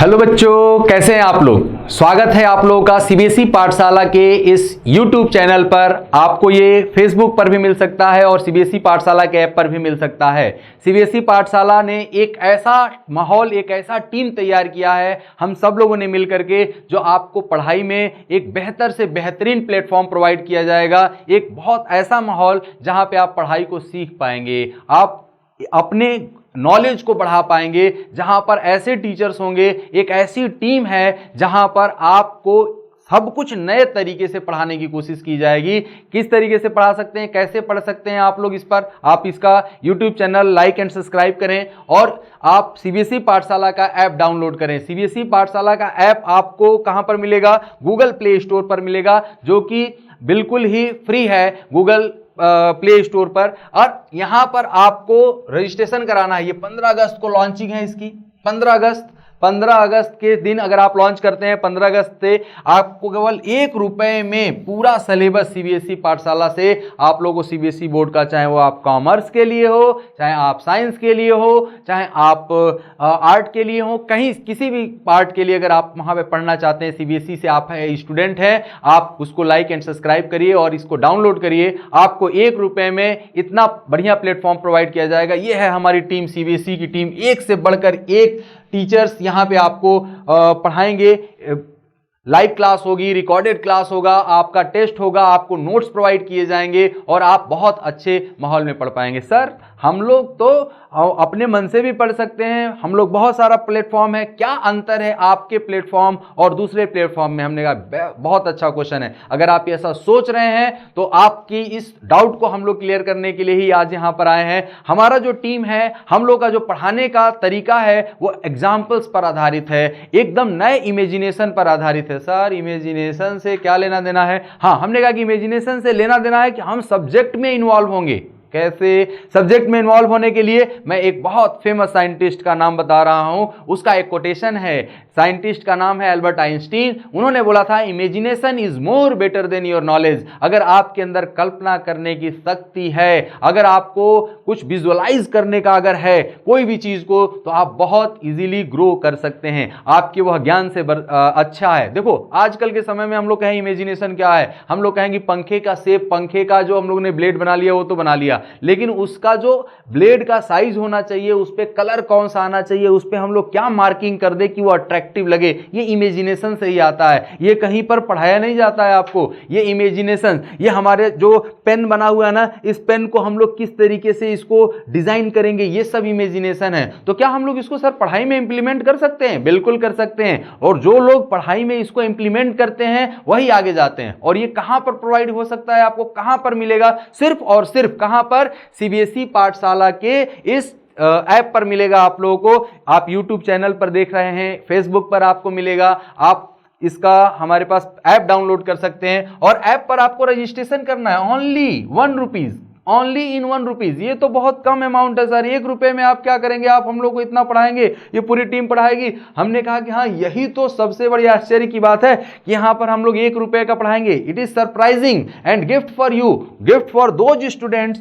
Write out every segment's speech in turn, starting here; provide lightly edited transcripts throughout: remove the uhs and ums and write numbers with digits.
Hello बच्चों, कैसे हैं आप लोग। स्वागत है आप लोगों का सीबीएसई पाठशाला के इस YouTube चैनल पर। आपको ये फेसबुक पर भी मिल सकता है और सीबीएसई पाठशाला के ऐप पर भी मिल सकता है। सीबीएसई पाठशाला ने एक ऐसा माहौल, एक ऐसा टीम तैयार किया है हम सब लोगों ने मिलकर के, जो आपको पढ़ाई में एक बेहतर से बेहतरीन प्लेटफॉर्म प्रोवाइड किया जाएगा। एक बहुत ऐसा माहौल जहां पे आप पढ़ाई को सीख पाएंगे, आप अपने नॉलेज को बढ़ा पाएंगे, जहां पर ऐसे टीचर्स होंगे, एक ऐसी टीम है जहां पर आपको सब कुछ नए तरीके से पढ़ाने की कोशिश की जाएगी। किस तरीके से पढ़ा सकते हैं, कैसे पढ़ सकते हैं आप लोग, इस पर आप इसका YouTube channel like and subscribe करें और आप सीबीएसई पाठशाला का ऐप डाउनलोड करें। सीबीएसई पाठशाला का ऐप आपको कहां पर मिलेगा? गूगल प्ले स्टोर पर मिलेगा, जो कि बिल्कुल ही फ्री है गूगल प्ले स्टोर पर। और यहां पर आपको रजिस्ट्रेशन कराना है। ये 15 अगस्त को लॉन्चिंग है इसकी। 15 अगस्त के दिन अगर आप लॉन्च करते हैं, 15 अगस्त से आपको केवल ₹1 में पूरा सिलेबस सीबीएसई पाठशाला से आप लोगों को सीबीएसई बोर्ड का, चाहे वो आप कॉमर्स के लिए हो, चाहे आप साइंस के लिए हो, चाहे आप आर्ट के लिए हो, कहीं किसी भी पार्ट के लिए अगर आप वहां पे पढ़ना चाहते हैं, सीबीएसई से आप स्टूडेंट हैं, आप उसको लाइक एंड सब्सक्राइब करिए और इसको डाउनलोड करिए। आपको ₹1 में इतना बढ़िया प्लेटफॉर्म प्रोवाइड किया जाएगा। ये है हमारी टीम, सीबीएसई की टीम। एक से बढ़कर एक टीचर्स यहां पे आपको पढ़ाएंगे। लाइव क्लास होगी, रिकॉर्डेड क्लास होगा, आपका टेस्ट होगा, आपको नोट्स प्रोवाइड किए जाएंगे और आप बहुत अच्छे माहौल में पढ़ पाएंगे। सर, हम लोग तो अपने मन से भी पढ़ सकते हैं, हम लोग बहुत सारा प्लेटफॉर्म है, क्या अंतर है आपके प्लेटफॉर्म और दूसरे प्लेटफॉर्म में? हमने कहा बहुत अच्छा क्वेश्चन है। अगर आप ऐसा सोच रहे हैं तो आपकी इस डाउट को हम लोग क्लियर करने के लिए ही आज यहां पर आए हैं। हमारा जो टीम है, हम लोग का जो पढ़ाने का तरीका है, वो एग्जाम्पल्स पर आधारित है, एकदम नए इमेजिनेशन पर आधारित है। सर, इमेजिनेशन से क्या लेना देना है? हाँ, हमने कहा कि इमेजिनेशन से लेना देना है कि हम सब्जेक्ट में इन्वॉल्व होंगे। कैसे? सब्जेक्ट में इन्वॉल्व होने के लिए मैं एक बहुत फेमस साइंटिस्ट का नाम बता रहा हूं। उसका एक कोटेशन है, साइंटिस्ट का नाम है एल्बर्ट आइंस्टीन। उन्होंने बोला था, imagination is more better than your knowledge. अगर आपके अंदर कल्पना करने की शक्ति है, अगर आपको कुछ विजुअलाइज करने का अगर है कोई भी चीज को, तो आप बहुत इजीली ग्रो कर सकते हैं। आपके वह ज्ञान से अच्छा है। देखो, आजकल के समय में हम लोग कहें इमेजिनेशन क्या है, हम लोग कहेंगे पंखे का शेप, पंखे का जो हम लोगों ने ब्लेड बना लिया वो तो बना लिया, लेकिन उसका जो ब्लेड का साइज होना चाहिए, उस पे कलर कौन सा आना चाहिए, उस पे हम लोग क्या मार्किंग कर दे कि वो अट्रैक्टिव लगे, ये इमेजिनेशन से ही आता है। ये कहीं पर पढ़ाया नहीं जाता है आपको, ये इमेजिनेशन। ये हमारे जो पेन बना हुआ है ना, इस पेन को हम लोग किस तरीके से इसको डिजाइन करेंगे, ये सब इमेजिनेशन है। तो क्या हम लोग इसको सर पढ़ाई में इंप्लीमेंट कर सकते हैं? बिल्कुल कर सकते हैं। और जो लोग पढ़ाई में इसको इंप्लीमेंट करते हैं वही आगे जाते हैं। और ये कहां पर प्रोवाइड हो सकता है, आपको कहां पर मिलेगा? सिर्फ और सिर्फ कहां पर? सीबीएसई पाठशाला के इस ऐप पर मिलेगा आप लोगों को। आप YouTube चैनल पर देख रहे हैं, फेसबुक पर आपको मिलेगा। आप इसका हमारे पास ऐप डाउनलोड कर सकते हैं और ऐप पर आपको रजिस्ट्रेशन करना है। Only ₹1, only in ₹1। ये तो बहुत कम अमाउंट है सर। ₹1 में आप क्या करेंगे? आप हम लोग को इतना पढ़ाएंगे, ये पूरी टीम पढ़ाएगी। हमने कहा कि हाँ, यही तो सबसे बड़ी आश्चर्य की बात है कि यहां पर हम लोग ₹1 का पढ़ाएंगे। It is surprising and gift for you, gift for those students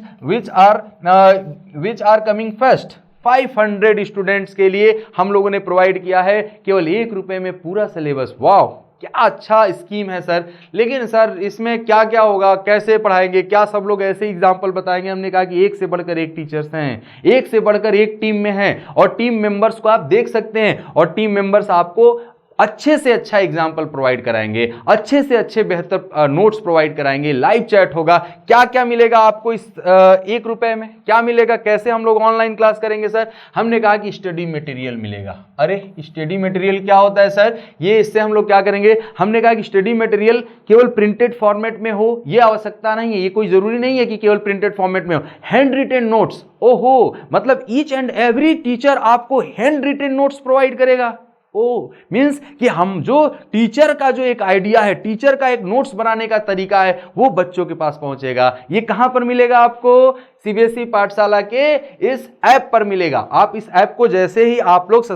which are coming first. 500 students के लिए हम लोगों ने प्रोवाइड किया है केवल ₹1 में पूरा सिलेबस। वाह, क्या अच्छा स्कीम है सर। लेकिन सर, इसमें क्या क्या होगा, कैसे पढ़ाएंगे, क्या सब लोग ऐसे एग्जाम्पल बताएंगे? हमने कहा कि एक से बढ़कर एक टीचर्स हैं, एक से बढ़कर एक टीम में हैं और टीम मेंबर्स को आप देख सकते हैं और टीम मेंबर्स आपको अच्छे से अच्छा एग्जाम्पल प्रोवाइड कराएंगे, अच्छे से अच्छे बेहतर नोट्स प्रोवाइड कराएंगे, लाइव चैट होगा। क्या क्या मिलेगा आपको इस ₹1 में? क्या मिलेगा? कैसे हम लोग ऑनलाइन क्लास करेंगे सर? हमने कहा कि स्टडी मटेरियल मिलेगा। अरे, स्टडी मटेरियल क्या होता है सर? ये इससे हम लोग क्या करेंगे? हमने कहा कि स्टडी मटेरियल केवल प्रिंटेड फॉर्मेट में हो, ये आवश्यकता नहीं है। ये कोई जरूरी नहीं है कि केवल प्रिंटेड फॉर्मेट में हो। हैंड रिटेन नोट्स, ओहो, मतलब ईच एंड एवरी टीचर आपको हैंड रिटेन नोट्स प्रोवाइड करेगा। मीन्स कि हम जो टीचर का जो एक आइडिया है, टीचर का एक नोट्स बनाने का तरीका है, वो बच्चों के पास पहुंचेगा। ये कहां पर मिलेगा आपको? सीबीएसई पाठशाला के इस ऐप पर मिलेगा। आप इस ऐप को जैसे ही आप लोग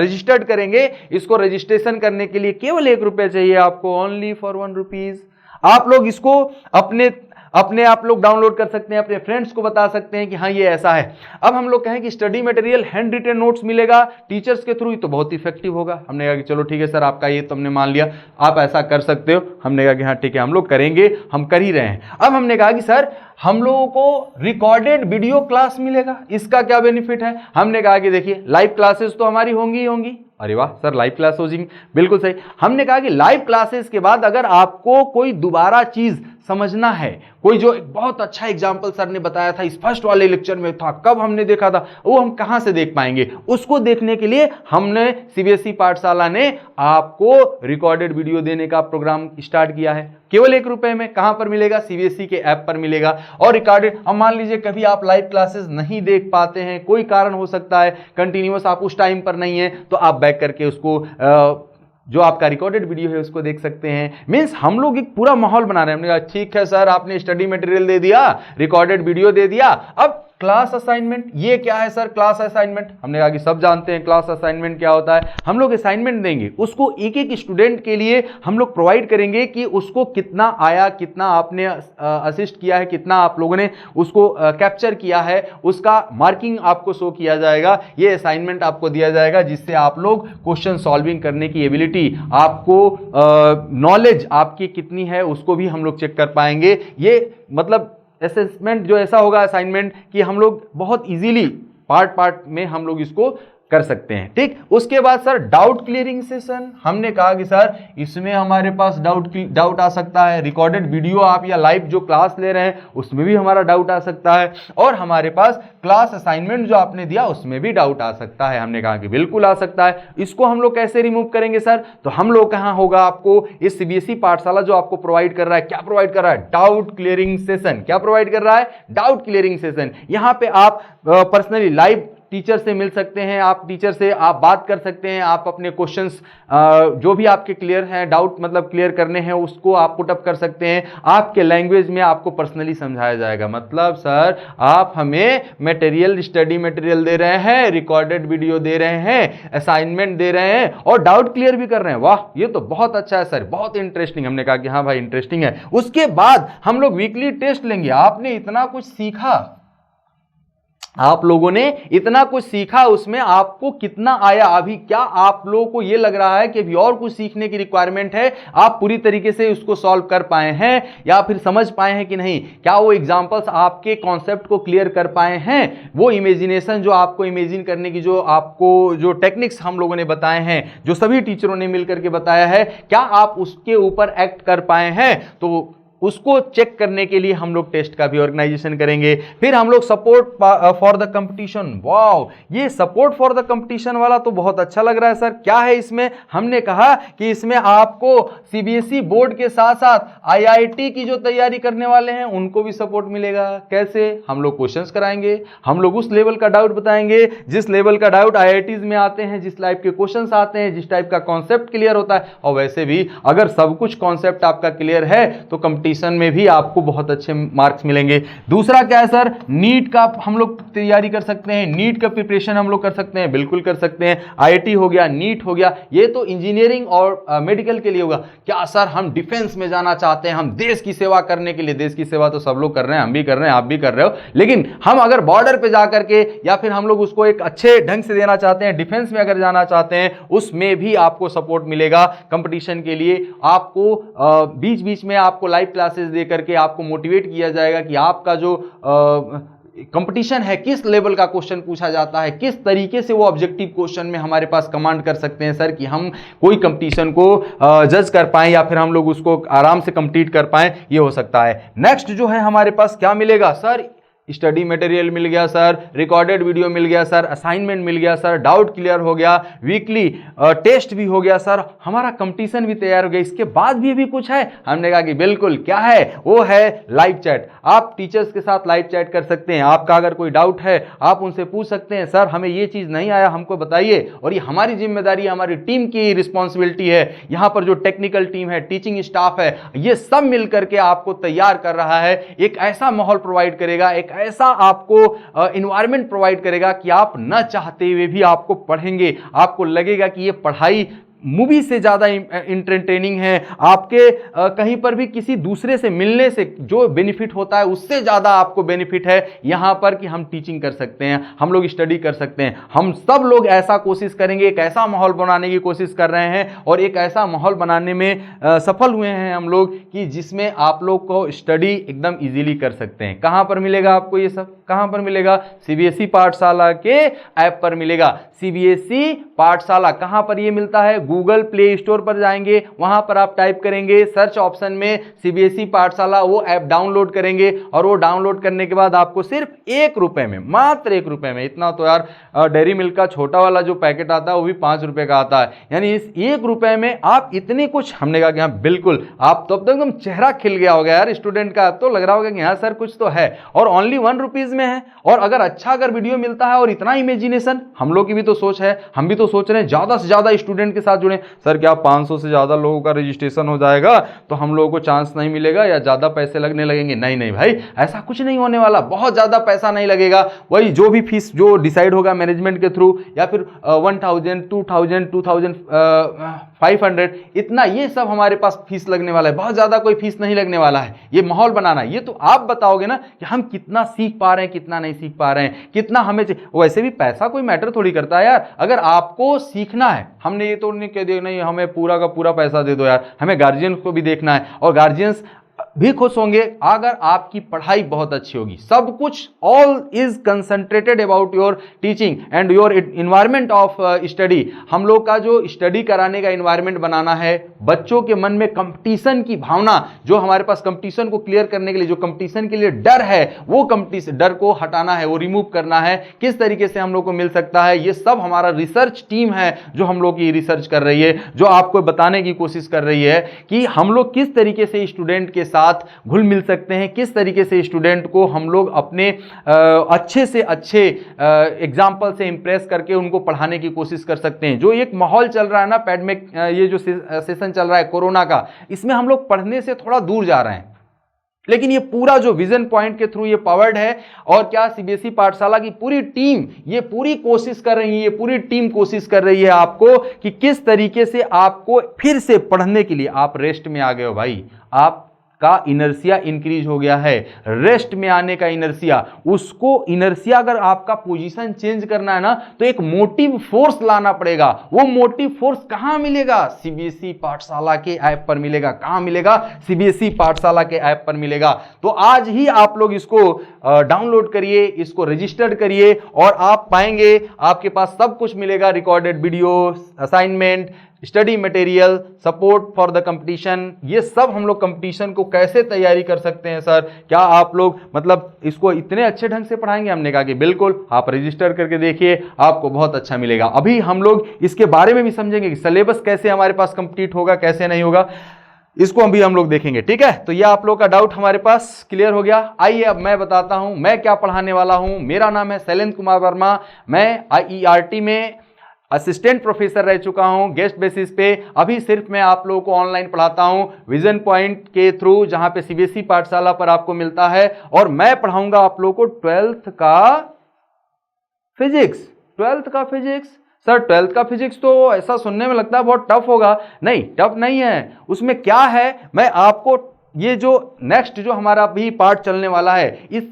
रजिस्टर्ड करेंगे, इसको रजिस्ट्रेशन करने के लिए केवल ₹1 चाहिए आपको, ओनली फॉर ₹1। आप लोग इसको अपने अपने आप लोग डाउनलोड कर सकते हैं, अपने फ्रेंड्स को बता सकते हैं कि हाँ ये ऐसा है। अब हम लोग कहें कि study material handwritten notes मिलेगा टीचर्स के थ्रू, तो बहुत इफेक्टिव होगा। हमने कहा कि चलो ठीक है सर, आपका ये तो हमने मान लिया, आप ऐसा कर सकते हो। हमने कहा कि हाँ ठीक है, हम लोग करेंगे, हम कर ही रहे हैं। अब हमने कहा कि सर हम लोगों को रिकॉर्डेड वीडियो क्लास मिलेगा, इसका क्या बेनिफिट है? हमने कहा कि देखिए लाइव क्लासेस तो हमारी होंगी ही होंगी। अरे वाह सर, लाइव क्लास हो जाएंगी, बिल्कुल सही। हमने कहा कि लाइव क्लासेस के बाद अगर आपको कोई दोबारा चीज समझना है, कोई जो एक बहुत अच्छा एग्जाम्पल सर ने बताया था इस फर्स्ट वाले लेक्चर में था, कब हमने देखा था, वो हम कहां से देख पाएंगे? उसको देखने के लिए हमने सीबीएसई पाठशाला ने आपको रिकॉर्डेड वीडियो देने का प्रोग्राम स्टार्ट किया है, केवल ₹1 में। कहां पर मिलेगा? सीबीएसई के ऐप पर मिलेगा। और रिकॉर्डेड, अब मान लीजिए कभी आप लाइव क्लासेस नहीं देख पाते हैं, कोई कारण हो सकता है, कंटिन्यूअस आप उस टाइम पर नहीं है, तो आप बैक करके उसको जो आपका रिकॉर्डेड वीडियो है उसको देख सकते हैं। मींस हम लोग एक पूरा माहौल बना रहे हैं। हमने कहा ठीक है सर, आपने स्टडी मटेरियल दे दिया, रिकॉर्डेड वीडियो दे दिया, अब क्लास असाइनमेंट। ये क्या है सर क्लास असाइनमेंट? हमने कहा कि सब जानते हैं क्लास असाइनमेंट क्या होता है। हम लोग असाइनमेंट देंगे, उसको एक एक स्टूडेंट के लिए हम लोग प्रोवाइड करेंगे कि उसको कितना आया, कितना आपने असिस्ट किया है, कितना आप लोगों ने उसको कैप्चर किया है, उसका मार्किंग आपको शो किया जाएगा। ये असाइनमेंट आपको दिया जाएगा जिससे आप लोग क्वेश्चन सॉल्विंग करने की एबिलिटी, आपको नॉलेज आपकी कितनी है उसको भी हम लोग चेक कर पाएंगे। ये मतलब असेसमेंट जो ऐसा होगा असाइनमेंट कि हम लोग बहुत इजीली पार्ट पार्ट में हम लोग इसको कर सकते हैं। ठीक, उसके बाद सर डाउट क्लियरिंग सेशन। हमने कहा कि सर इसमें हमारे पास डाउट आ सकता है, रिकॉर्डेड वीडियो आप या लाइव जो क्लास ले रहे हैं उसमें भी हमारा डाउट आ सकता है, और हमारे पास क्लास असाइनमेंट जो आपने दिया उसमें भी डाउट आ सकता है। हमने कहा कि बिल्कुल आ सकता है। इसको हम लोग कैसे रिमूव करेंगे सर? तो हम लोग कहाँ होगा, आपको इस सीबीएसई पाठशाला जो आपको प्रोवाइड कर रहा है, क्या प्रोवाइड कर रहा है? Doubt clearing session. क्या प्रोवाइड कर रहा है? Doubt clearing session. यहां पे आप पर्सनली लाइव टीचर से मिल सकते हैं, आप टीचर से आप बात कर सकते हैं, आप अपने क्वेश्चंस जो भी आपके क्लियर हैं, डाउट मतलब क्लियर करने हैं, उसको आप पुट अप कर सकते हैं। आपके लैंग्वेज में आपको पर्सनली समझाया जाएगा। मतलब सर आप हमें मटेरियल, स्टडी मटेरियल दे रहे हैं, रिकॉर्डेड वीडियो दे रहे हैं, असाइनमेंट दे रहे हैं और डाउट क्लियर भी कर रहे हैं। वाह, ये तो बहुत अच्छा है सर, बहुत इंटरेस्टिंग। हमने कहा कि हाँ भाई इंटरेस्टिंग है। उसके बाद हम लोग वीकली टेस्ट लेंगे। आपने इतना कुछ सीखा, आप लोगों ने इतना कुछ सीखा, उसमें आपको कितना आया? अभी क्या आप लोगों को यह लग रहा है कि अभी और कुछ सीखने की रिक्वायरमेंट है? आप पूरी तरीके से उसको सॉल्व कर पाए हैं या फिर समझ पाए हैं कि नहीं? क्या वो एग्जांपल्स आपके कॉन्सेप्ट को क्लियर कर पाए हैं? वो इमेजिनेशन जो आपको इमेजिन करने की जो आपको जो टेक्निक्स हम लोगों ने बताए हैं, जो सभी टीचरों ने मिलकर के बताया है, क्या आप उसके ऊपर एक्ट कर पाए हैं? तो उसको चेक करने के लिए हम लोग टेस्ट का भी ऑर्गेनाइजेशन करेंगे। फिर हम लोग support for the competition. Wow, ये सपोर्ट फॉर द कंपटीशन वाला तो बहुत अच्छा लग रहा है सर। क्या है इसमें? हमने कहा कि इसमें आपको सीबीएसई बोर्ड के साथ साथ आईआईटी की जो तैयारी करने वाले हैं उनको भी सपोर्ट मिलेगा। कैसे? हम लोग क्वेश्चंस कराएंगे, हम लोग उस लेवल का डाउट बताएंगे जिस लेवल का डाउट आईआईटीज में आते हैं, जिस टाइप के क्वेश्चंस आते हैं, जिस टाइप का कॉन्सेप्ट क्लियर होता है। और वैसे भी अगर सब कुछ कॉन्सेप्ट आपका क्लियर है तो कंपटीशन में भी आपको बहुत अच्छे मार्क्स मिलेंगे। दूसरा क्या है सर? नीट का हम लोग तैयारी कर सकते हैं, नीट का प्रिपरेशन हम लोग कर सकते हैं, बिल्कुल कर सकते हैं। आईआईटी हो गया, नीट हो गया, ये तो इंजीनियरिंग और मेडिकल के लिए होगा। क्या सर हम डिफेंस में जाना चाहते हैं, हम देश की सेवा करने के लिए? देश की सेवा तो सब लोग कर रहे हैं, हम भी कर रहे हैं, आप भी कर रहे हो, लेकिन हम अगर बॉर्डर पे जाकर के या फिर हम लोग उसको एक अच्छे ढंग से देना चाहते हैं, डिफेंस में अगर जाना चाहते हैं, उसमें भी आपको सपोर्ट मिलेगा। कंपटीशन के लिए आपको बीच बीच में आपको लाइव क्लासेस दे करके आपको मोटिवेट किया जाएगा कि आपका जो कंपटीशन है, किस लेवल का क्वेश्चन पूछा जाता है, किस तरीके से वो ऑब्जेक्टिव क्वेश्चन में हमारे पास कमांड कर सकते हैं सर कि हम कोई कंपटीशन को जज कर पाएं या फिर हम लोग उसको आराम से कंप्लीट कर पाएं। ये हो सकता है। नेक्स्ट जो है हमारे पास क्या मिलेगा सर? स्टडी मटेरियल मिल गया सर, रिकॉर्डेड वीडियो मिल गया सर, असाइनमेंट मिल गया सर, डाउट क्लियर हो गया, वीकली टेस्ट भी हो गया सर, हमारा कंपटीशन भी तैयार हो गया। इसके बाद भी कुछ है? हमने कहा कि बिल्कुल। क्या है? वो है लाइव चैट। आप टीचर्स के साथ लाइव चैट कर सकते हैं। आपका अगर कोई डाउट है आप उनसे पूछ सकते हैं, सर हमें ये चीज नहीं आया, हमको बताइए। और ये हमारी जिम्मेदारी है, हमारी टीम की रिस्पॉन्सिबिलिटी है। यहां पर जो टेक्निकल टीम है, टीचिंग स्टाफ है, ये सब मिलकर के आपको तैयार कर रहा है। एक ऐसा माहौल प्रोवाइड करेगा, एक ऐसा आपको एनवायरनमेंट प्रोवाइड करेगा कि आप न चाहते हुए भी आपको पढ़ेंगे। आपको लगेगा कि ये पढ़ाई मूवी से ज़्यादा इंटरटेनिंग है, आपके कहीं पर भी किसी दूसरे से मिलने से जो बेनिफिट होता है उससे ज़्यादा आपको बेनिफिट है यहाँ पर कि हम टीचिंग कर सकते हैं, हम लोग स्टडी कर सकते हैं। हम सब लोग ऐसा कोशिश करेंगे, एक ऐसा माहौल बनाने की कोशिश कर रहे हैं और एक ऐसा माहौल बनाने में सफल हुए हैं हम लोग कि जिसमें आप लोग को स्टडी एकदम इजीली कर सकते हैं। कहाँ पर मिलेगा आपको ये सब? कहाँ पर मिलेगा? सीबीएसई पाठशाला के ऐप पर मिलेगा। सीबीएसई पाठशाला कहाँ पर ये मिलता है? गूगल प्ले स्टोर पर जाएंगे, वहां पर आप टाइप करेंगे सर्च ऑप्शन में सीबीएसई पाठशाला, वो ऐप डाउनलोड करेंगे और वो डाउनलोड करने के बाद आपको सिर्फ ₹1 में, मात्र ₹1 में, इतना तो यार डेयरी मिल्क का छोटा वाला जो पैकेट आता है वो भी ₹5 का आता है, यानी इस ₹1 में आप इतनी कुछ, हमने कहा कि हाँ बिल्कुल, आप तो अब तक एकदम चेहरा खिल गया होगा यार स्टूडेंट का, तो लग रहा होगा कि हाँ सर कुछ तो है, और ओनली ₹1 में है। और अगर अच्छा अगर वीडियो मिलता है और इतना इमेजिनेशन, हम लोग की भी तो सोच है, हम भी तो सोच रहे हैं ज्यादा से ज्यादा स्टूडेंट के साथ जुड़े। सर क्या 500 से ज्यादा लोगों का रजिस्ट्रेशन हो जाएगा तो हम लोगों को चांस नहीं मिलेगा या ज्यादा पैसे लगने लगेंगे? नहीं नहीं भाई, ऐसा कुछ नहीं होने वाला, बहुत ज्यादा पैसा नहीं लगेगा। वही जो भी फीस जो डिसाइड होगा मैनेजमेंट के थ्रू, या फिर 1000, 2000, 2500, इतना ये सब हमारे पास फीस लगने वाला है, बहुत ज्यादा कोई फीस नहीं लगने वाला है। ये माहौल बनाना है, ये तो आप बताओगे ना कि हम कितना सीख पा रहे हैं, कितना नहीं सीख पा रहे हैं, कितना हमें वैसे भी पैसा कोई मैटर थोड़ी करता है यार। अगर आपको सीखना है, हमने ये तो नहीं कह दिया नहीं हमें पूरा का पूरा पैसा दे दो यार, हमें गार्जियन को भी देखना है और गार्जियंस भी खुश होंगे अगर आपकी पढ़ाई बहुत अच्छी होगी। सब कुछ all is concentrated about your teaching and your environment of study. हम लोग का जो स्टडी कराने का इन्वायरमेंट बनाना है, बच्चों के मन में कंपटीशन की भावना, जो हमारे पास कंपटीशन को क्लियर करने के लिए, जो कंपटीशन के लिए डर है, वो कंपटीशन डर को हटाना है, वो रिमूव करना है। किस तरीके से हम लोग को मिल सकता है, ये सब हमारा रिसर्च टीम है जो हम लोग की रिसर्च कर रही है, जो आपको बताने की कोशिश कर रही है कि हम लोग किस तरीके से स्टूडेंट के साथ घुल मिल सकते हैं, किस तरीके से स्टूडेंट को हम लोग अपने अच्छे से अच्छे एग्जाम्पल से इंप्रेस करके उनको पढ़ाने की कोशिश कर सकते हैं। जो एक माहौल चल रहा है ना पैडमिक, ये जो सेशन चल रहा है कोरोना का, इसमें हम लोग पढ़ने से थोड़ा दूर जा रहे हैं, लेकिन ये पूरा जो विजन पॉइंट के थ्रू ये पावर्ड है। और क्या सीबीएसई पाठशाला की पूरी टीम ये पूरी कोशिश कर रही है, ये पूरी टीम कोशिश कर रही है आपको कि किस तरीके से आपको फिर से पढ़ने के लिए, आप रेस्ट में आ गए हो भाई, आप का इनर्सिया इंक्रीज हो गया है, रेस्ट में आने का इनर्सिया, उसको इनर्सिया अगर आपका पोजीशन चेंज करना है ना तो एक मोटिव फोर्स लाना पड़ेगा। वो मोटिव फोर्स कहां मिलेगा? सीबीएसई पाठशाला के ऐप पर मिलेगा। कहां मिलेगा? सीबीएसई पाठशाला के ऐप पर मिलेगा। तो आज ही आप लोग इसको डाउनलोड करिए, इसको रजिस्टर करिए और आप पाएंगे आपके पास सब कुछ मिलेगा, recorded video, assignment, study material, support for the competition. ये सब हम लोग कंपटीशन को कैसे तैयारी कर सकते हैं सर, क्या आप लोग मतलब इसको इतने अच्छे ढंग से पढ़ाएंगे? हमने कहा कि बिल्कुल, आप रजिस्टर करके देखिए, आपको बहुत अच्छा मिलेगा। अभी हम लोग इसके बारे में भी समझेंगे कि सिलेबस कैसे हमारे पास कंप्लीट होगा, कैसे नहीं होगा, इसको अभी हम लोग देखेंगे। ठीक है, तो ये आप लोग का डाउट हमारे पास क्लियर हो गया। आइए अब मैं बताता हूं मैं क्या पढ़ाने वाला हूं। मेरा नाम है शैलेंद्र कुमार वर्मा, मैं IERT में असिस्टेंट प्रोफेसर रह चुका हूं गेस्ट बेसिस पे। अभी सिर्फ मैं आप लोगों को ऑनलाइन पढ़ाता हूं विजन पॉइंट के थ्रू, जहां पे सीबीएसई पाठशाला पर आपको मिलता है, और मैं पढ़ाऊंगा आप लोगों को 12th का फिजिक्स। 12th का फिजिक्स, सर 12th का फिजिक्स तो ऐसा सुनने में लगता है बहुत टफ होगा। नहीं, टफ नहीं है। उसमें क्या है, मैं आपको ये जो नेक्स्ट जो हमारा अभी पार्ट चलने वाला है, इस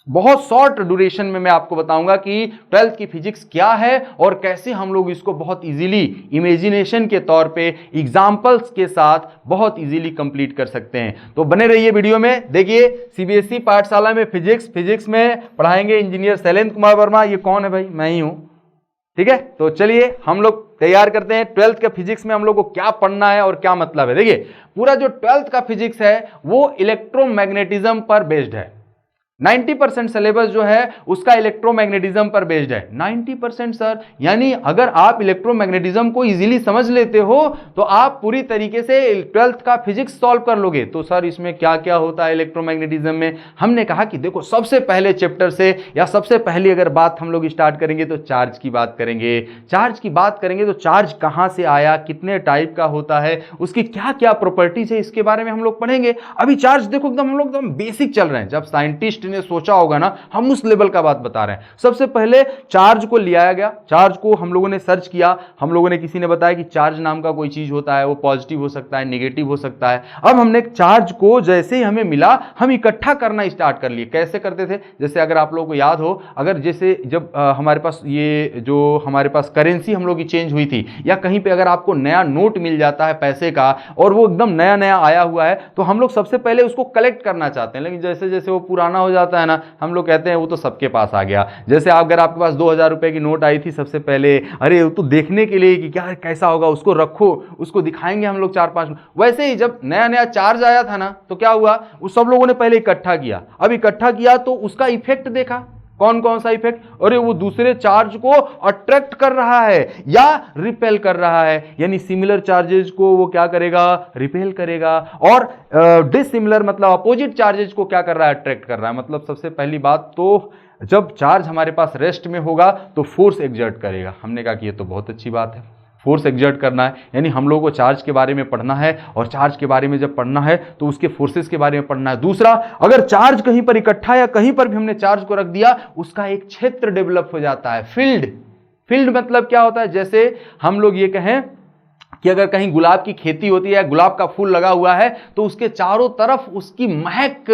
बहुत शॉर्ट ड्यूरेशन में मैं आपको बताऊंगा कि 12th की फिजिक्स क्या है और कैसे हम लोग इसको बहुत इजीली इमेजिनेशन के तौर पे एग्जांपल्स के साथ बहुत इजीली कंप्लीट कर सकते हैं। तो बने रहिए वीडियो में। देखिए, सीबीएसई पाठशाला में फिजिक्स में पढ़ाएंगे इंजीनियर शैलेंद्र कुमार वर्मा। ये कौन है भाई? मैं ही हूं। ठीक है, तो चलिए हम लोग तैयार करते हैं 12th के फिजिक्स में हम लोग को क्या पढ़ना है और क्या मतलब है। देखिए, पूरा जो 12th का फिजिक्स है वो इलेक्ट्रोमैग्नेटिज्म पर बेस्ड है। 90% सिलेबस जो है उसका इलेक्ट्रोमैग्नेटिज्म पर बेस्ड है। 90% सर, यानी अगर आप इलेक्ट्रोमैग्नेटिज्म को इजीली समझ लेते हो तो आप पूरी तरीके से 12th का फिजिक्स सॉल्व कर लोगे। तो सर इसमें क्या क्या होता है इलेक्ट्रोमैग्नेटिज्म में? हमने कहा कि देखो, सबसे पहले चैप्टर से या सबसे पहली अगर बात हम लोग स्टार्ट करेंगे तो चार्ज की बात करेंगे। चार्ज की बात करेंगे तो चार्ज कहां से आया, कितने टाइप का होता है, उसकी क्या क्या प्रॉपर्टीज है, इसके बारे में हम लोग पढ़ेंगे। अभी चार्ज देखो एकदम हम लोग एकदम बेसिक चल रहे हैं। जब साइंटिस्ट ने सोचा होगा ना, हम उस लेवल का बात बता रहे हैं। सबसे पहले चार्ज को ले आया गया, चार्ज को हम लोगों ने सर्च किया, हम लोगों ने किसी ने बताया कि चार्ज नाम का कोई चीज होता है, वो पॉजिटिव हो सकता है, नेगेटिव हो सकता है। अब हमने चार्ज को जैसे ही हमें मिला, हम इकट्ठा करना स्टार्ट कर लिए। कैसे करते थे, जैसे अगर आप लोगों को याद हो, अगर जैसे जब हमारे पास ये जो हमारे पास करेंसी हम लोग की चेंज हुई थी, या कहीं पे अगर आपको नया नोट मिल जाता है पैसे का और वो एकदम नया नया आया हुआ है, तो हम लोग सबसे पहले उसको कलेक्ट करना चाहते हैं, लेकिन जैसे जैसे वो पुराना हो जाता है ना, हम लोग कहते हैं वो तो सबके पास आ गया। जैसे अगर आपके पास 2000 रुपए की नोट आई थी सबसे पहले, अरे वो तो देखने के लिए कि क्या कैसा होगा, उसको रखो, उसको दिखाएंगे हम लोग 4-5 लोग। वैसे ही जब नया नया चार्ज आया था ना, तो क्या हुआ, उस सब लोगों ने पहले इकट्ठा किया। अब इकट्ठा किया तो उसका इफेक्ट देखा, कौन कौन सा इफेक्ट, अरे वो दूसरे चार्ज को अट्रैक्ट कर रहा है या रिपेल कर रहा है, यानी सिमिलर चार्जेस को वो क्या करेगा, रिपेल करेगा, और डिसिमिलर मतलब अपोजिट चार्जेस को क्या कर रहा है, अट्रैक्ट कर रहा है। मतलब सबसे पहली बात तो जब चार्ज हमारे पास रेस्ट में होगा तो फोर्स एग्जर्ट करेगा। हमने कहा कि ये तो बहुत अच्छी बात है, फोर्स एग्जर्ट करना है, यानी हम लोगों को चार्ज के बारे में पढ़ना है, और चार्ज के बारे में जब पढ़ना है तो उसके फोर्सेस के बारे में पढ़ना है। दूसरा, अगर चार्ज कहीं पर इकट्ठा या कहीं पर भी हमने चार्ज को रख दिया, उसका एक क्षेत्र डेवलप हो जाता है, फील्ड। फील्ड मतलब क्या होता है, जैसे हम लोग ये कहें कि अगर कहीं गुलाब की खेती होती है, गुलाब का फूल लगा हुआ है, तो उसके चारों तरफ उसकी महक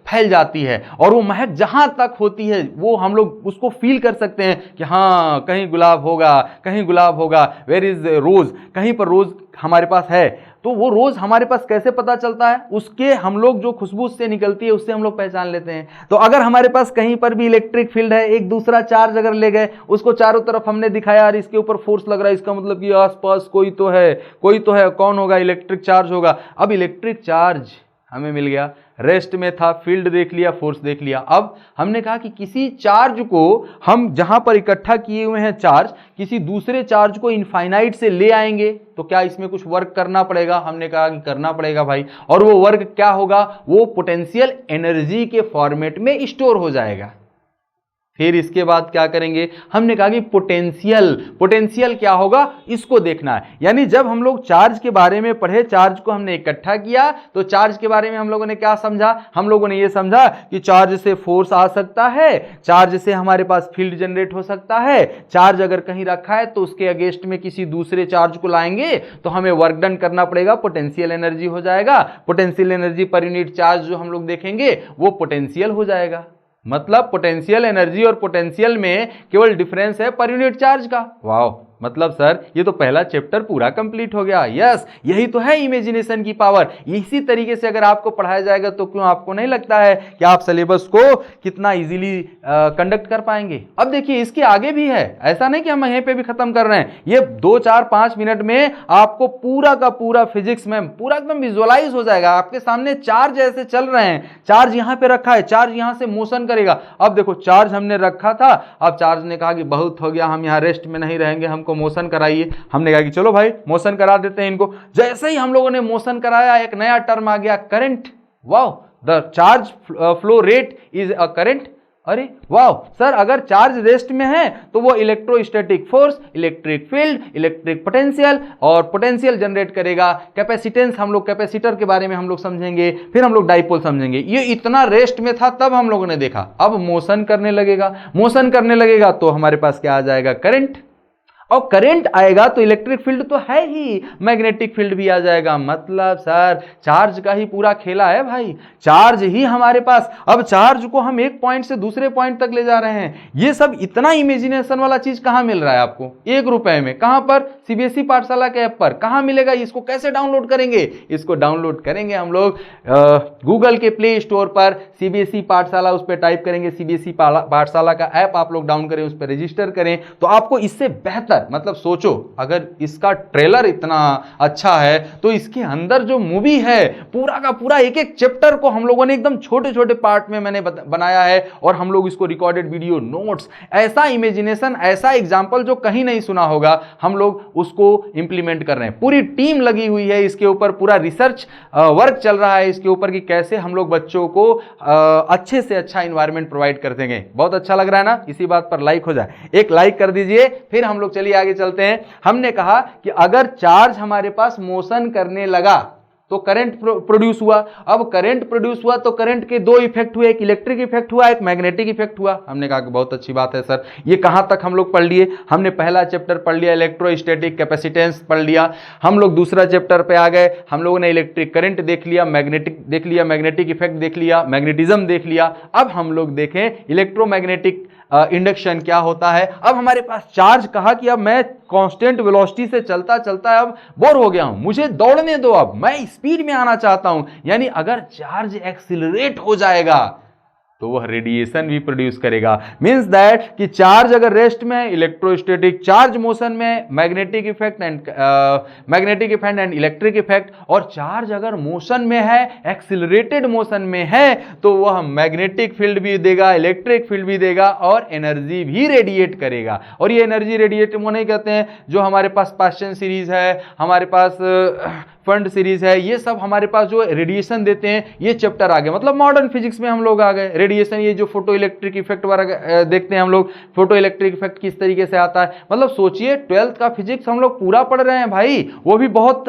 फैल जाती है, और वो महक जहां तक होती है वो हम लोग उसको फील कर सकते हैं कि हाँ कहीं गुलाब होगा, कहीं गुलाब होगा, वेयर इज रोज, कहीं पर रोज हमारे पास है। तो वो रोज हमारे पास कैसे पता चलता है, उसके हम लोग जो खुशबू उससे निकलती है उससे हम लोग पहचान लेते हैं। तो अगर हमारे पास कहीं पर भी इलेक्ट्रिक फील्ड है, एक दूसरा चार्ज अगर ले गए, उसको चारों तरफ हमने दिखाया और इसके ऊपर फोर्स लग रहा है, इसका मतलब कि आसपास कोई तो है, कोई तो है, कौन होगा, इलेक्ट्रिक चार्ज होगा। अब इलेक्ट्रिक चार्ज हमें मिल गया, रेस्ट में था, फील्ड देख लिया, फोर्स देख लिया। अब हमने कहा कि किसी चार्ज को हम जहां पर इकट्ठा किए हुए हैं चार्ज, किसी दूसरे चार्ज को इनफाइनाइट से ले आएंगे, तो क्या इसमें कुछ वर्क करना पड़ेगा। हमने कहा कि करना पड़ेगा भाई, और वो वर्क क्या होगा, वो पोटेंशियल एनर्जी के फॉर्मेट में स्टोर हो जाएगा। फिर इसके बाद क्या करेंगे, हमने कहा कि पोटेंशियल क्या होगा इसको देखना है। यानी जब हम लोग चार्ज के बारे में पढ़े, चार्ज को हमने इकट्ठा किया, तो चार्ज के बारे में हम लोगों ने क्या समझा, हम लोगों ने ये समझा कि चार्ज से फोर्स आ सकता है, चार्ज से हमारे पास फील्ड जनरेट हो सकता है, चार्ज अगर कहीं रखा है तो उसके अगेंस्ट में किसी दूसरे चार्ज को लाएंगे तो हमें वर्क डन करना पड़ेगा, पोटेंशियल एनर्जी हो जाएगा। Potential energy per unit charge जो हम लोग देखेंगे वो पोटेंशियल हो जाएगा। मतलब पोटेंशियल एनर्जी और पोटेंशियल में केवल डिफरेंस है पर यूनिट चार्ज का। वाह, मतलब सर ये तो पहला चैप्टर पूरा कंप्लीट हो गया। यस, यही तो है इमेजिनेशन की पावर। इसी तरीके से अगर आपको पढ़ाया जाएगा तो क्यों आपको नहीं लगता है कि आप सिलेबस को कितना इजीली कंडक्ट कर पाएंगे। अब देखिए इसके आगे भी है, ऐसा नहीं कि हम यहीं पे भी खत्म कर रहे हैं। ये 2, 4, 5 मिनट में आपको पूरा का पूरा फिजिक्स में पूरा एकदम विजुअलाइज हो जाएगा। आपके सामने चार्ज ऐसे चल रहे हैं, चार्ज यहां पे रखा है, चार्ज यहां से मोशन करेगा। अब देखो चार्ज हमने रखा था, अब चार्ज ने कहा कि बहुत हो गया, हम यहां रेस्ट में नहीं रहेंगे, हम को मोशन कराइए। हमने कहा कि चलो भाई मोशन करा देते हैं इनको। जैसे ही हम लोगों ने मोशन कराया, एक नया टर्म आ गया, current. Wow, the charge flow rate is a current. अरे वाह सर, अगर चार्ज रेस्ट में है तो वो electrostatic force, electric field, electric potential और पोटेंशियल जनरेट करेगा। कैपेसिटेंस, हम लोग कैपेसिटर के बारे में हम लोग समझेंगे, फिर हम लोग डाइपोल समझेंगे। ये इतना रेस्ट में था तब हम लोगों ने देखा। अब मोशन करने लगेगा, मोशन करने लगेगा तो हमारे पास क्या आ जाएगा, करंट। और करंट आएगा तो इलेक्ट्रिक फील्ड तो है ही, मैग्नेटिक फील्ड भी आ जाएगा। मतलब सर चार्ज का ही पूरा खेला है भाई, चार्ज ही हमारे पास। अब चार्ज को हम एक पॉइंट से दूसरे पॉइंट तक ले जा रहे हैं। ये सब इतना इमेजिनेशन वाला चीज कहां मिल रहा है आपको, 1 रुपए में। कहां पर, सीबीएसई पाठशाला के ऐप पर। कहां मिलेगा, इसको कैसे डाउनलोड करेंगे, इसको डाउनलोड करेंगे हम लोग गूगल के प्ले स्टोर पर, सीबीएसई पाठशाला उस पर टाइप करेंगे, सीबीएसई पाठशाला का ऐप आप लोग डाउन करें, उस पर रजिस्टर करें, तो आपको इससे बेहतर, मतलब सोचो अगर इसका ट्रेलर इतना अच्छा है तो इसके अंदर जो मूवी है पूरा का पूरा एक एक चैप्टर को हम लोगों ने एकदम छोटे छोटे पार्ट में मैंने बनाया है, और हम लोग इसको रिकॉर्डेड वीडियो, नोट्स, ऐसा इमेजिनेशन, ऐसा एग्जांपल जो कहीं नहीं सुना होगा, हम लोग उसको इंप्लीमेंट कर रहे हैं। पूरी टीम लगी हुई है इसके ऊपर, पूरा रिसर्च वर्क चल रहा है इसके ऊपर कि कैसे हम लोग बच्चों को अच्छे से अच्छा इन्वायरमेंट प्रोवाइड कर देंगे। बहुत अच्छा लग रहा है ना, इसी बात पर लाइक हो जाए, एक लाइक कर दीजिए। फिर हम लोग चलिए आगे चलते हैं। हमने कहा कि अगर चार्ज हमारे पास मोशन करने लगा तो करंट प्रोड्यूस हुआ। अब करंट प्रोड्यूस हुआ तो करंट के दो इफेक्ट हुए, एक इलेक्ट्रिक इफेक्ट हुआ, एक मैग्नेटिक इफेक्ट हुआ। हमने कहा कि बहुत अच्छी बात है सर, ये कहां तक हम लोग पढ़ लिए? हमने पहला चैप्टर पढ़ लिया, इलेक्ट्रोस्टैटिक कैपेसिटेंस पढ़ लिया। हम लोग दूसरा चैप्टर पे आ गए, हम लोगों ने इलेक्ट्रिक करंट देख लिया, मैग्नेटिक देख लिया, मैग्नेटिक इफेक्ट देख लिया, मैग्नेटिज्म देख लिया। अब हम लोग देखें इलेक्ट्रोमैग्नेटिक इंडक्शन क्या होता है। अब हमारे पास चार्ज, कहा कि अब मैं कांस्टेंट वेलोसिटी से चलता चलता अब बोर हो गया हूं, मुझे दौड़ने दो, अब मैं स्पीड में आना चाहता हूं। यानी अगर चार्ज एक्सिलरेट हो जाएगा तो वह रेडिएशन भी प्रोड्यूस करेगा। मींस दैट कि चार्ज अगर रेस्ट में, इलेक्ट्रोस्टैटिक चार्ज मोशन में, magnetic effect and electric effect, और चार्ज अगर मोशन में है, एक्सिलरेटेड मोशन में है, तो वह मैग्नेटिक फील्ड भी देगा, इलेक्ट्रिक फील्ड भी देगा और एनर्जी भी रेडिएट करेगा। और ये एनर्जी रेडिएट वो नहीं कहते हैं जो हमारे पास पास्चन सीरीज है, हमारे पास फंड सीरीज है, ये सब हमारे पास जो रेडिएशन देते हैं, ये चैप्टर आ गए। मतलब मॉडर्न फिजिक्स में हम लोग आ गए। रेडिएशन, ये जो फोटो इलेक्ट्रिक इफेक्ट वगैरह देखते हैं हम लोग, फोटो इलेक्ट्रिक इफेक्ट किस तरीके से आता है। मतलब सोचिए 12th का फिजिक्स हम लोग पूरा पढ़ रहे हैं भाई, वो भी बहुत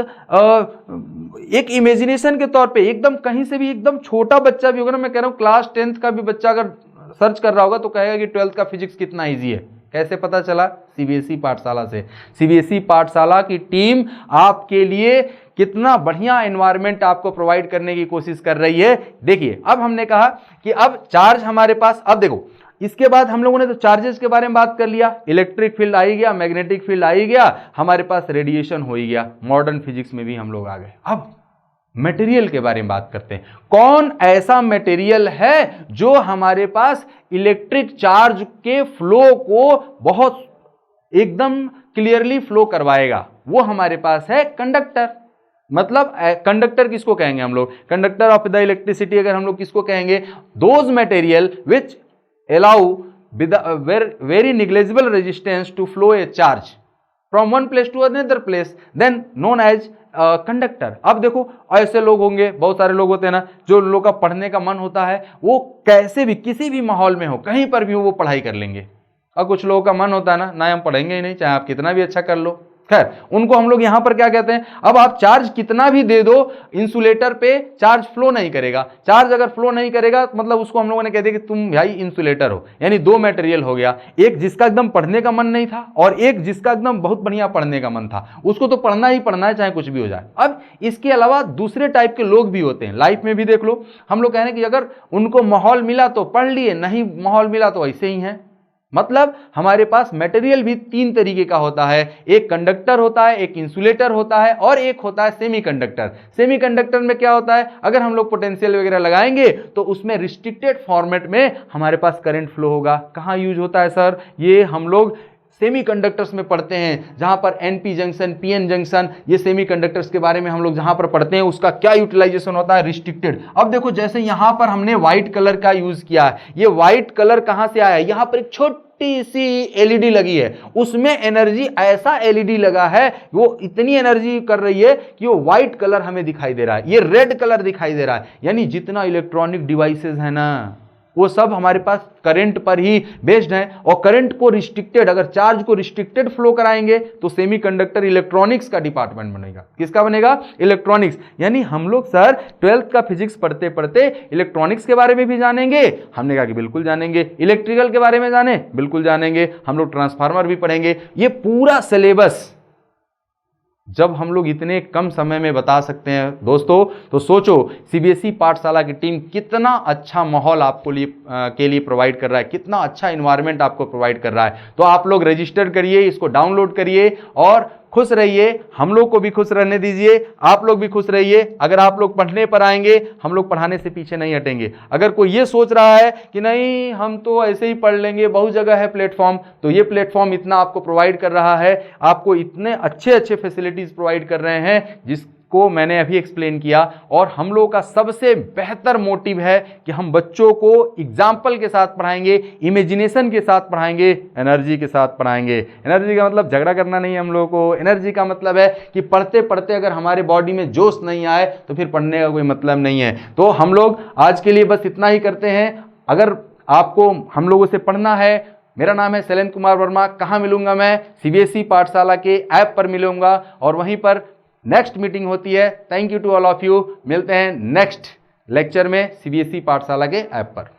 एक इमेजिनेशन के तौर पे। एकदम कहीं से भी एकदम छोटा बच्चा भी होगा ना, मैं कह रहा हूँ क्लास 10th का भी बच्चा अगर सर्च कर रहा होगा तो कहेगा कि 12th का फिजिक्स कितना ईजी है। कैसे पता चला? सीबीएसई पाठशाला से। सीबीएसई पाठशाला की टीम आपके लिए कितना बढ़िया एनवायरनमेंट आपको प्रोवाइड करने की कोशिश कर रही है। देखिए, अब हमने कहा कि अब चार्ज हमारे पास, अब देखो इसके बाद हम लोगों ने तो चार्जेस के बारे में बात कर लिया, इलेक्ट्रिक फील्ड आ ही गया, मैग्नेटिक फील्ड आ ही गया, हमारे पास रेडिएशन हो ही गया। मॉडर्न फिजिक्स में भी हम लोग आ गए। अब मटेरियल के बारे में बात करते हैं। कौन ऐसा मटेरियल है जो हमारे पास इलेक्ट्रिक चार्ज के फ्लो को बहुत एकदम क्लियरली फ्लो करवाएगा? वो हमारे पास है कंडक्टर। मतलब कंडक्टर किसको कहेंगे हम लोग? कंडक्टर ऑफ द इलेक्ट्रिसिटी अगर हम लोग किसको कहेंगे? Those material which allow with very negligible resistance to flow a charge from one place to another place, then known as conductor. अब देखो, ऐसे लोग होंगे, बहुत सारे लोग होते हैं ना, जो लोग का पढ़ने का मन होता है, वो कैसे भी किसी भी माहौल में हो, कहीं पर भी हो, वो पढ़ाई कर लेंगे। और कुछ लोगों का मन होता है ना हम पढ़ेंगे ही नहीं, चाहे आप कितना भी अच्छा कर लो। खैर, उनको हम लोग यहां पर क्या कहते हैं? अब आप चार्ज कितना भी दे दो, इंसुलेटर पे चार्ज फ्लो नहीं करेगा। चार्ज अगर फ्लो नहीं करेगा मतलब उसको हम लोगों ने कह दिया कि तुम भाई इंसुलेटर हो। यानी दो मटेरियल हो गया, एक जिसका एकदम पढ़ने का मन नहीं था और एक जिसका एकदम बहुत बढ़िया पढ़ने का मन था। उसको तो पढ़ना ही पढ़ना है, चाहे कुछ भी हो जाए। अब इसके अलावा दूसरे टाइप के लोग भी होते हैं, लाइफ में भी देख लो। हम लोग कह रहे हैं कि अगर उनको माहौल मिला तो पढ़ लिए, नहीं माहौल मिला तो ऐसे ही है। मतलब हमारे पास मटेरियल भी तीन तरीके का होता है, एक कंडक्टर होता है, एक इंसुलेटर होता है और एक होता है सेमीकंडक्टर। सेमीकंडक्टर में क्या होता है? अगर हम लोग पोटेंशियल वगैरह लगाएंगे तो उसमें रिस्ट्रिक्टेड फॉर्मेट में हमारे पास करंट फ्लो होगा। कहां यूज होता है सर? ये हम लोग सेमीकंडक्टर्स में पढ़ते हैं, जहां पर एनपी जंक्शन, पीएन जंक्शन, ये सेमीकंडक्टर्स के बारे में हम लोग जहां पर पढ़ते हैं, उसका क्या यूटिलाइजेशन होता है? रिस्ट्रिक्टेड। अब देखो, जैसे यहां पर हमने व्हाइट कलर का यूज किया है, ये व्हाइट कलर कहां से आया है? यहां पर एक छोटी सी एलईडी लगी है, उसमें एनर्जी, ऐसा एलईडी लगा है, वो इतनी एनर्जी कर रही है कि वो व्हाइट कलर हमें दिखाई दे रहा है, ये रेड कलर दिखाई दे रहा है। यानी जितना इलेक्ट्रॉनिक डिवाइसेस है ना, वो सब हमारे पास करंट पर ही बेस्ड है। और करंट को रिस्ट्रिक्टेड, अगर चार्ज को रिस्ट्रिक्टेड फ्लो कराएंगे तो सेमीकंडक्टर इलेक्ट्रॉनिक्स का डिपार्टमेंट बनेगा। किसका बनेगा? इलेक्ट्रॉनिक्स। यानी हम लोग सर 12th का फिजिक्स पढ़ते पढ़ते इलेक्ट्रॉनिक्स के बारे में भी जानेंगे। हमने कहा कि बिल्कुल जानेंगे। इलेक्ट्रिकल के बारे में जाने, बिल्कुल जानेंगे। हम लोग ट्रांसफार्मर भी पढ़ेंगे। ये पूरा सिलेबस जब हम लोग इतने कम समय में बता सकते हैं दोस्तों, तो सोचो सीबीएसई पाठशाला की टीम कितना अच्छा माहौल आपको के लिए प्रोवाइड कर रहा है, कितना अच्छा इन्वायरमेंट आपको प्रोवाइड कर रहा है। तो आप लोग रजिस्टर करिए, इसको डाउनलोड करिए और खुश रहिए। हम लोग को भी खुश रहने दीजिए, आप लोग भी खुश रहिए। अगर आप लोग पढ़ने पर आएंगे, हम लोग पढ़ाने से पीछे नहीं हटेंगे। अगर कोई ये सोच रहा है कि नहीं हम तो ऐसे ही पढ़ लेंगे, बहुत जगह है प्लेटफॉर्म, तो ये प्लेटफॉर्म इतना आपको प्रोवाइड कर रहा है, आपको इतने अच्छे अच्छे फैसिलिटीज प्रोवाइड कर रहे हैं जिसको मैंने अभी एक्सप्लेन किया। और हम लोगों का सबसे बेहतर मोटिव है कि हम बच्चों को एग्जाम्पल के साथ पढ़ाएंगे, इमेजिनेशन के साथ पढ़ाएंगे, एनर्जी के साथ पढ़ाएंगे। एनर्जी का मतलब झगड़ा करना नहीं है हम लोगों को। एनर्जी का मतलब है कि पढ़ते पढ़ते अगर हमारे बॉडी में जोश नहीं आए तो फिर पढ़ने का कोई मतलब नहीं है। तो हम लोग आज के लिए बस इतना ही करते हैं। अगर आपको हम लोगों से पढ़ना है, मेरा नाम है शैलेंद्र कुमार वर्मा। कहाँ मिलूंगा मैं? सीबीएसई पाठशाला के ऐप पर मिलूंगा और वहीं पर नेक्स्ट मीटिंग होती है। Thank you to all of you. मिलते हैं नेक्स्ट लेक्चर में सीबीएसई पाठशाला के ऐप पर।